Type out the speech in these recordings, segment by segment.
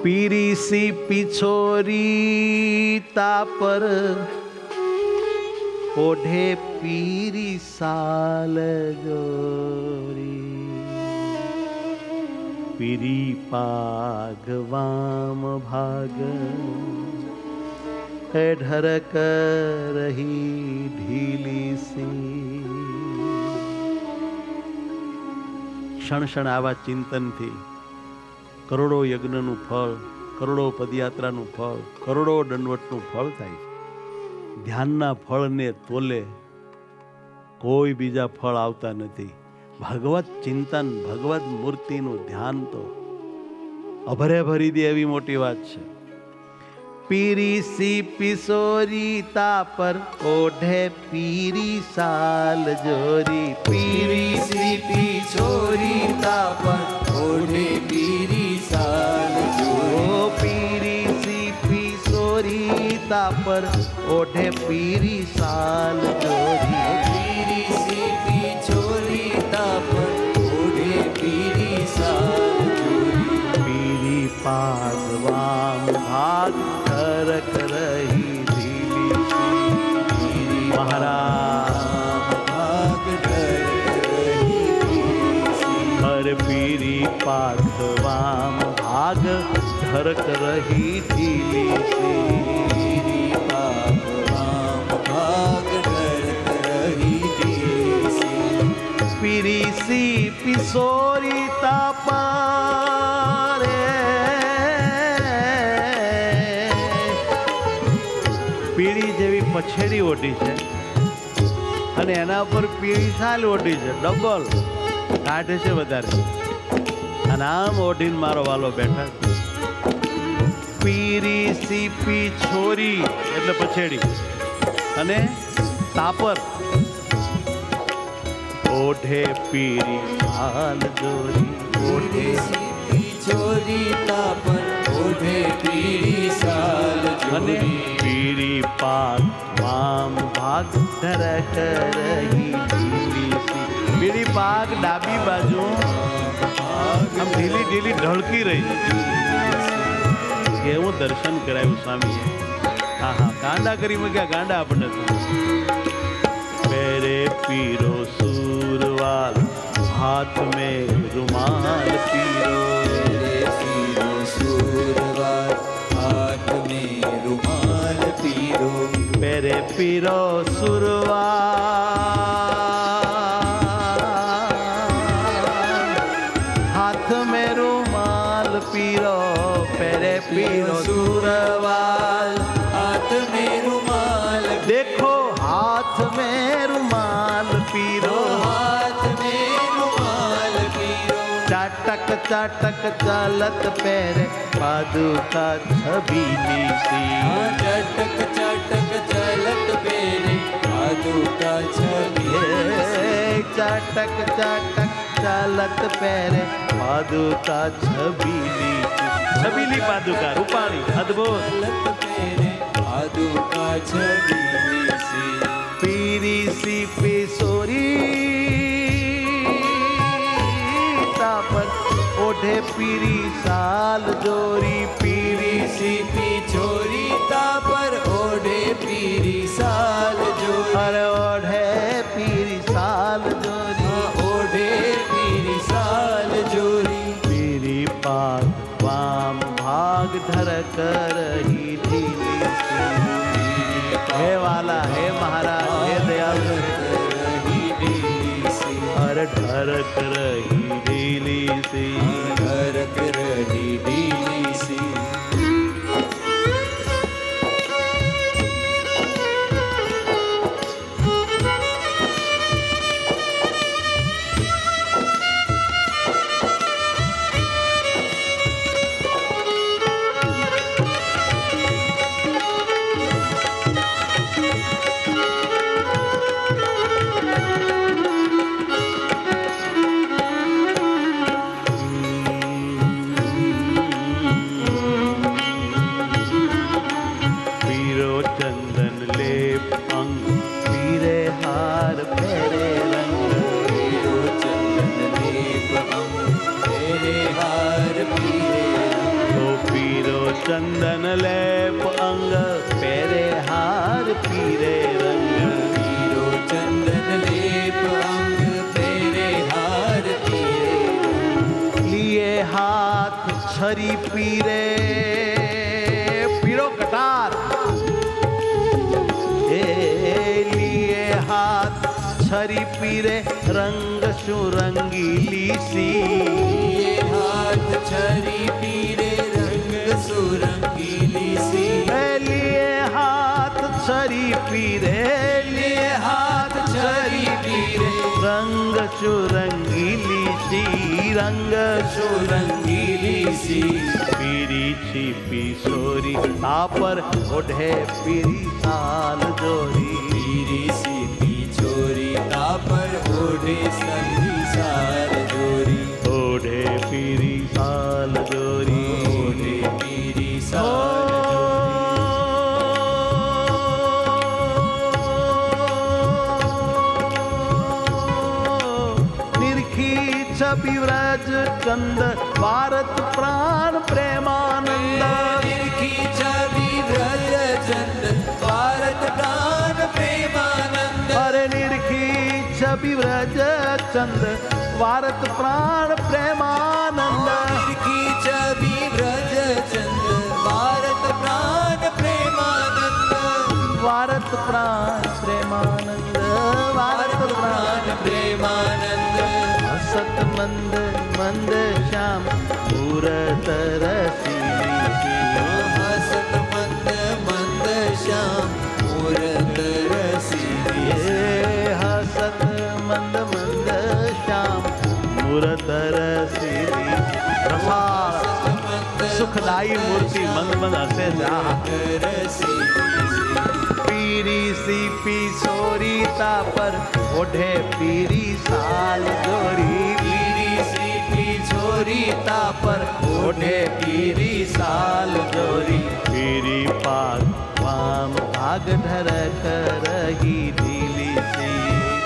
पीरी सी पिछोरी तापर ओढ़े पीरी साल जोरी पीरी पाग वाम भाग ढरक रही ढीली सी। क्षण क्षण आवा चिंतन थी करोड़ो यज्ञનું ફળ, કરોડો પદયાત્રાનું ફળ, કરોડો દંડવતનું ફળ થાય છે. ધ્યાનના ફળને તોલે કોઈ બીજા ફળ આવતા નથી. ભગવત ચિંતન, ભગવત મૂર્તિનું ધ્યાન તો અભરે ભરી દે એવી મોટી વાત છે. પીરી સી પિસોરી તાપર ઓઢે પીરી સાલ જોરી પીરી સી પિછોરી તાપર ઓઢે પીરી સાલ જોરી પીરી સી પિસોરી તાપર ઓઢે પીરી સાલ જોરી પીરી સી પિછોરી તાપર ઓઢે પીરી સાલ જોરી પીરી પાગવામ ભાગ ઢરક રહી ઢીલી सी महाराज भाग ढरक रही हर पीरी पागवाम भाग ढरक रही ढीली सी पागवाम भाग ढरक रही ढीली सी पीरी सी पिसोरी तापारे પીળી જેવી પછેડી ઓઢી છે અને એના પર પીળી સાલ ઓઢી છે. ડબલ કાઢે છે વધારે અને આમ ઓઢીને મારો વાલો બેઠા છે. પીરી સી પિછોરી એટલે પછેડી અને તાપર ઓઢે પીરી સાલ જોરી ઓઢે સી પિછોરી તાપર ઓઢે પીળી સાલ જોરી પીરી પાગ વામ ભાગ ઢરક રહી ઢીલી સી પીળી પાગ ડાબી બાજુ આમ ઢીલી ઢીલી ઢળકી રહી. એવું દર્શન કરાયું સ્વામીએ. હા હા ગાંડા કરી મૂક્યા ગાંડા આપણે. मेरे पीरो सूरवाल हाथ में रुमाल पीरो मेरे पीरो सूरवाल हाथ में रुमाल पीरो मेरे पीरो सूरवाल हाथ में रुमाल पीरो मेरे पीरो सूरवाल हाथ में रुमाल देखो हाथ में रुमाल पीरो हाथ में रुमाल पीरो चाटक चाटक चालत पैरे पादुका छबीली सी चाटक चाटक चालत पैरे पादुका छबीली चाटक चाटक चालत पैरे पादुका छबीली छबीली पादुका रूपाणी अद्भुत पादुका छबीली सी पीरी सी पिसोरी तापर ओढ़े पीरी साल जोरी पीरी सी पिछोरी तापर ओढ़े पीरी साल जोरी अरे ओढ़े पीरी साल जोरी ओढ़े पीरी साल जोरी पीरी पाग वाम भाग ढरक रही ढीली सी हे वाला हे महाराज हे दयाल हर ढरक रही ढीली सी ढरक रही ढीली सी चंदन लेप अंग पेरे हार पीरे रंग हीरो चंदन लेप अंग पेरे हार पीरे लिए हाथ छरी पीरे पीरो कटार लिए हाथ छरी पीरे रंग सुरंगीली सी ये हाथ छरी पीरे रंग सुरंगीली सी लिए हाथ छरी पीरे लिए हाथ छरी पीरे रंग सुरंगीली सी रंग सुरंगीली सी पीरी छिपी सोरी तापर ओढ़े पीरी साल जोरी पीरी सी छोरी तापर ओढ़े संगी साल जोरी ओढ़े पीरी साल जोरी ओढ़े पीरी साल निरखी छवि व्रज चंद भारत प्राण प्रेमानंद निरखी छवि व्रज चंद भारत प्राण प्रेमानंद अरे निरखी छवि व्रज चंद भारत प्राण प्रेमानंद निरखी छवि व्रज चंद भारत प्राण प्रेमानंद भारत प्राण प्रेमानंद भारत प्राण प्रेमानंद हसत मंद मंद श्याम मूरत रसीली हसत मंद मंद श्याम मूरत रसीली हसत मंद मंद श्याम मूरत रसीली प्रसाद सुखदाई मूर्ति मंद मंद हसे जा पीरी सी पिसोरी तापर ओढ़े पीरी साल जोरी पीरी सी छोरी तापर ओढ़े पीरी साल जोरी पीरी पाग वाम भाग ढरक रही ढीली सी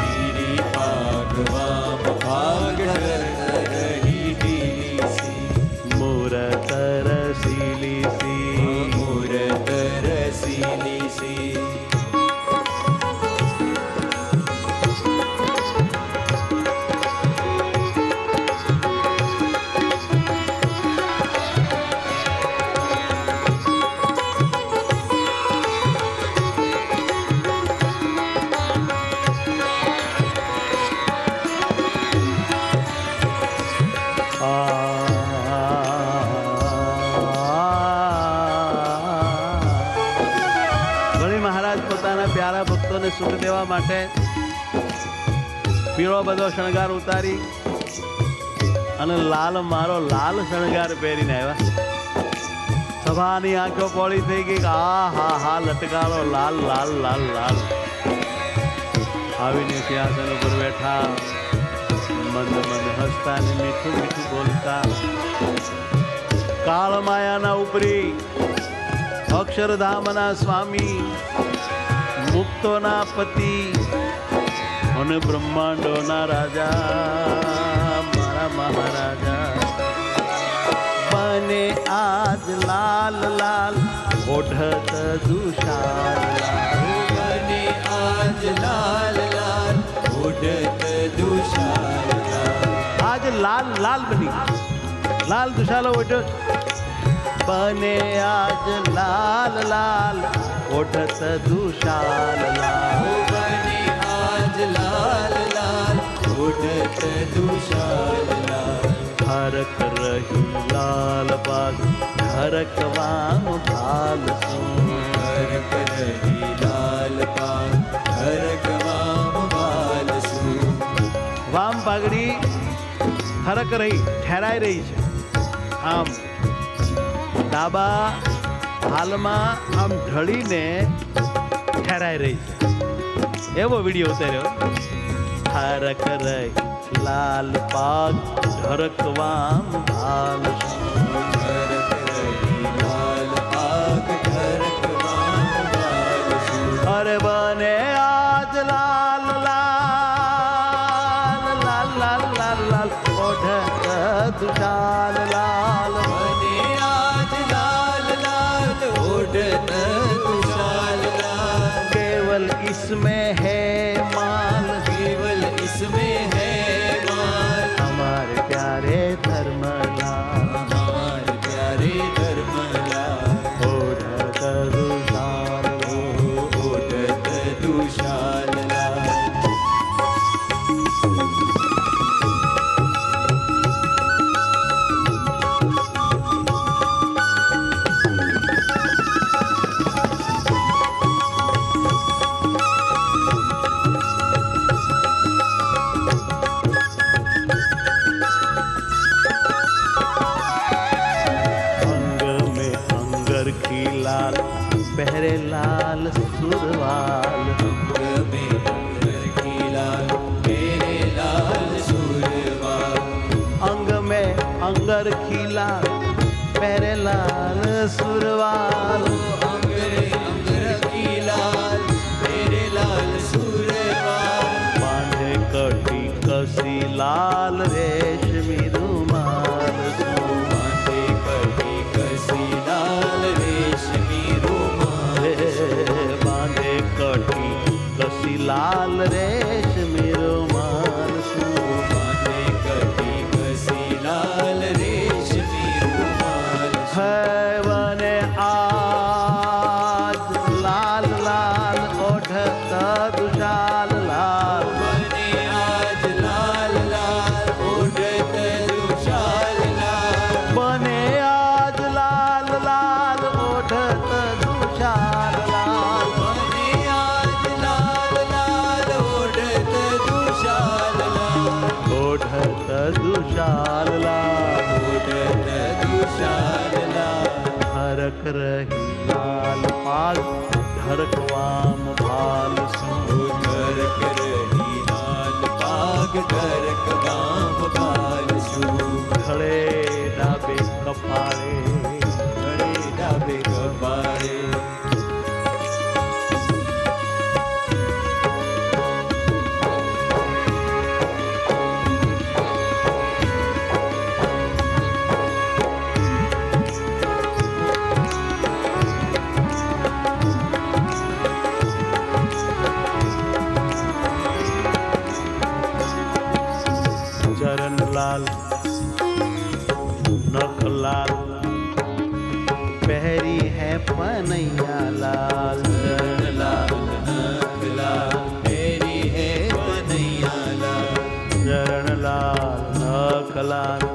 पीरी भागवाम भाग रही ढीली सी मूरत रसीली सी मूरत रसीली सी વળી મહારાજ પોતાના પ્યારા ભક્તોને સુખ દેવા માટે પીળો બધો શણગાર ઉતારી અને લાલ મારો લાલ શણગાર પહેરીને આવ્યા સભાની આંખો પોળી થઈ ગઈ કે આ હા હા લટકારો લાલ લાલ લાલ લાલ આવીને સિંહાસન ઉપર બેઠા મંદ મંદ હસતા ને મીઠું મીઠું બોલતા કાળ માયાના ઉપરી અક્ષરધામના સ્વામી મુક્તોના પતિ અને બ્રહ્માંડોના રાજા મારા મહારાજા બને આજ લાલ લાલ ઓઢત દુષાર બને આજ લાલ લાલ ઓઢત દુષાર આજ લાલ લાલ બની લાલ દુશાલો ઓઢો બને આજ લાલ લાલ ઓઢત દુશાલ લાલ બને આજ લાલ લાલ ઓઢત દુષાર હરક રહી લાલ પાગ હરક વામ ભાલ શું હરક રહી લાલ પાગ હરક વામ બાલ સુ વામ પાઘડી હરક રહી ઠેરાઈ રહી છે આમ ડાબા હાલમાં આમ ઢળીને ઠેરાઈ રહી છે એવો વિડીયો ઉતાર્યો હરક રહી લાલ પાગ હરક વામ ભાલ હરક રહી લાલ પાગ હરક વામ બાલ સુ અરે બને આજ લાલ લાલ લાલ લાલ લાલ લાલ ઓઢત દુશાલ લાલ બને આજ લાલ લાલ પહેરે લાલ સુરવાલ अंग में रखी लाल मेरे लाल सुरवाल અંગ में અંગર ખીલા પહેરે લાલ સુરવાલ अंग में अंग रखी लाल मेरे लाल सुरवाल બાંધે કટી કસી લાલ રેશમી રૂમાલ माथे कटी कसी लाल रेशमी रुमाल બાંધે કટી કસી લાલ રેશમી રૂમાલ माथे कटी कसी लाल रेशमी रुमाल है बने आज लाल लाल ओढ़त दुशाल लाल बने आज लाल लाल ओढ़त दुशाल लाल बने आज लाल लाल ओढ़त दुशाल लाल बने आज लाल लाल ओढ़त दुशाल लाल ओढ़त दुशाल लाल ओढ़त दुशाल लाल हरक रही लाल पाग धरकवाम भाल सो धरक रही लाल पाग धरक गाम बाल सू खड़े डाबे कपाळे खड़े डाबे कपाळे चरण लाल नख लाल पहरी है पनैया लाल चरण लाल नख लाल मेरी है कन्हैया लाल चरण लाल नख लाल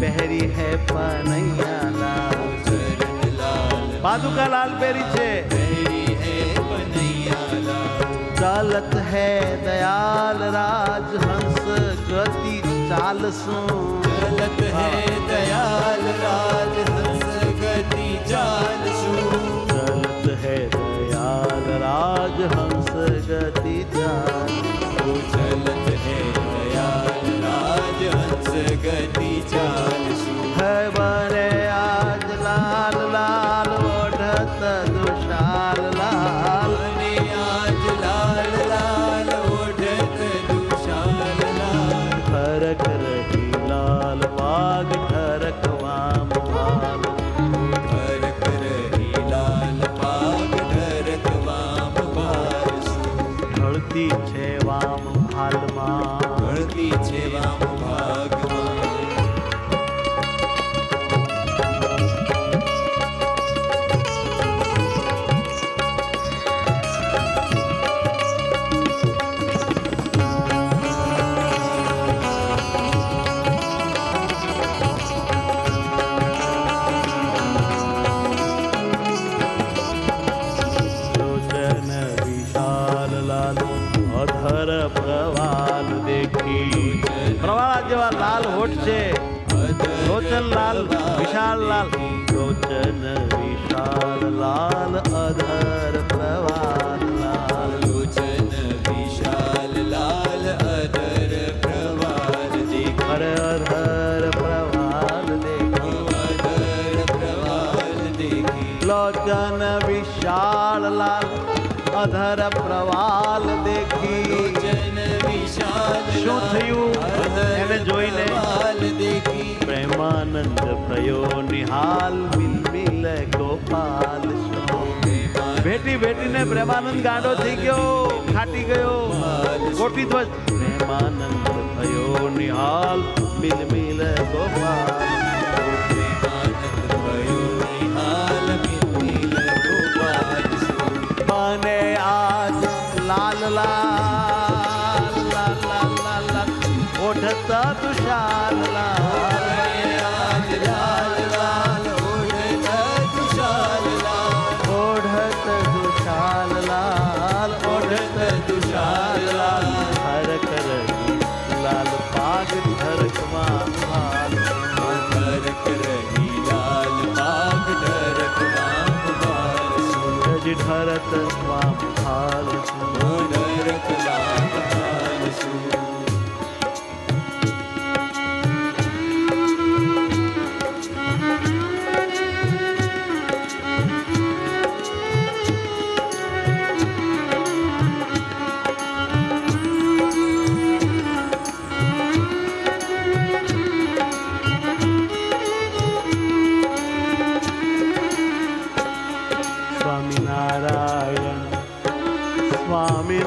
पहरी है पनैया लाल चरण लाल पादुका लाल पहरी छे मेरी है कन्हैया लाल चालत है दयाल राज हंस गति चाल सू चलत है दयाल राज हंस गति चाल सू चलत है दयाल राज हंस गति चाल चलत है दयाल राज हंस गति चाल सू है बने आज लाल लाल ओढ़त दुशाल लाल बने आज लाल लाल ओढ़त दुशाल लाल फरक रही लाल बाग ठरक वाम भाल फरक रही लाल पाग धरक वाम बाल सू ढळती छे वाम भालમાં ભળતી છે વામ ભાગમાં લોચન વિશાલ લાલ અધર પ્રવાલ દેખી પ્રવાળા જેવા લાલ હોઠ છે લોચન લાલ વિશાલ લાલ લોચન વિશાલ લાલ અધર પ્રવાલ લાલ લોચન વિશાલ લાલ અધર પ્રવાલ દેખ હર અધર પ્રવાલ દેખી અધર પ્રવાલ દેખી લોચન વિશાળ લાલ અધર પ્રવાલ દેખી લોચન વિશાલ શું થયું એને જોઈને પ્રવાલ દેખી પ્રેમાનંદ ભયો નિહાલ મિલ મિલ ગોપાલ ભેટી ભેટીને પ્રેમાનંદ ગાંડો થઈ ગયો ખાટી ગયો કોટી ધ્વજ પ્રેમાનંદ ભયો નિહાલ મિલ મિલ ગોપાલ પ્રેમાનંદ ભયો નિહાલ મિલ ગોપાલ બને આજ લાલ લાલ લાલ લાલ લાલ લાલ ઓઢતા તુષાર લાલ આજ લાલ લાલ ઓઢત તુષાર લાલ ઓઢત દુશાલ લાલ ઓઢત દુશાલ લાલ હરક રही લાલ પાગ ધરકમાં ભાલ ધરક રહી લાલ પાગ ધરક વામ બાલ વિઢરત સ્વામ હાલસુ નરક લાગ હાલસુ. સ્વામિનારાયણ સ્વામિનારાયણ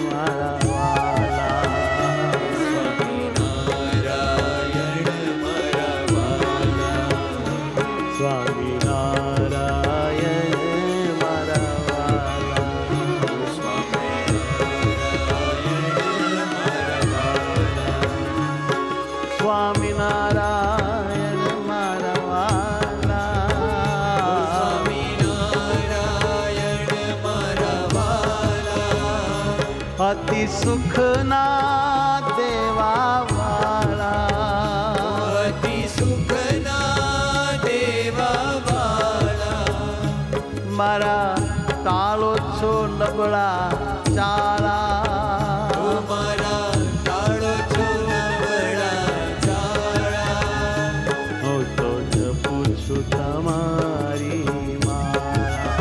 મારા વાલા સ્વામિનારાયણ મારા વાલા. સ્વામિનારાયણ મારા વાલા સ્વામિનારાયણ મારા વાલા સ્વામિનારાયણ મારા વાલા. અતિ સુખના દેવા વાળા અતિ સુખના દેવા વાલા. મારા તાળો છો નબળા ચાળા મારા તાળો છો નબળા ચાળા. હું તો જપું છું તમારી માળા.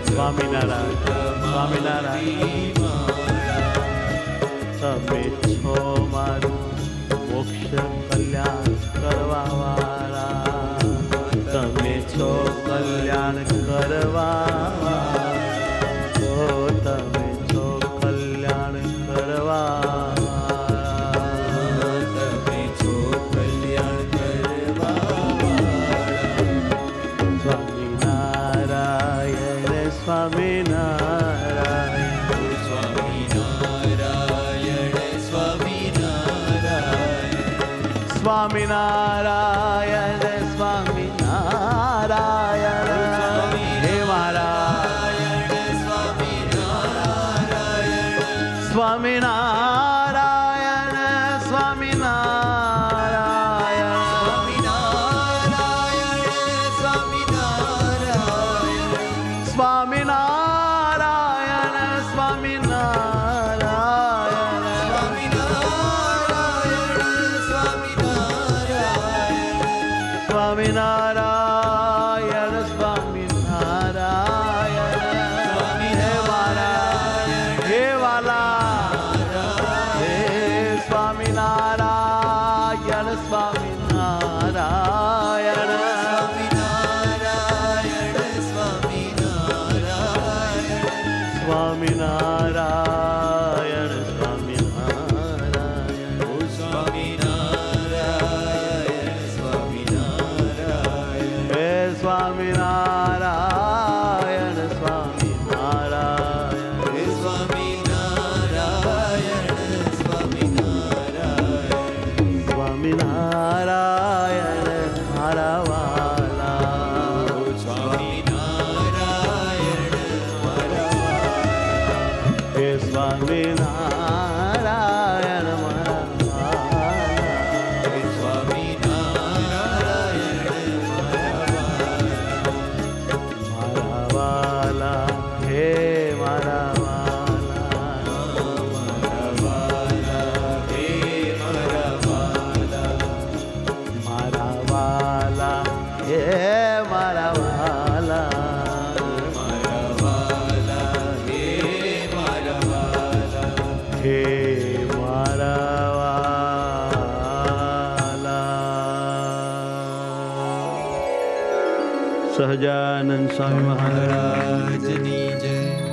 સ્વામિનારાયણ સ્વામિનારાયણ તમે છો મારું મોક્ષ કલ્યાણ કરવા વાળા તમે છો કલ્યાણ કરવા તો તમે છો કલ્યાણ કરવા તમે છો કલ્યાણ કરવા. સ્વામિનારાયણ સ્વામિનારાયણ સ્વામિનારાયણ સ્વામિનારાયણ. સ્વામિનારાયણ સ્વામિનારાયણ હે મારા સ્વામિનારાયણ સ્વામિનારાયણ સ્વામિનારાયણ સ્વામિનારાયણ સ્વામિનારાયણ સ્વામિનારાયણ સ્વામિનારાયણ સ્વામિનારાયણ હે મારા હે વાલા હે સ્વામિનારાયણ સ્વામિનારાયણ સ્વામિનારાયણ સ્વામિનારાયણ હે સ્વામિનારાયણ સ્વામિનારાયણ સ્વામિનારાયણ મારા વાલા હે સ્વામિનારાયણ મારા વાલા મારા વાલા હે મારા વાલા મારા વાલા હે મારા વાલા હે મારા વાલા સહજાનંદ સ્વામી મહારાજ મહારાજની જય.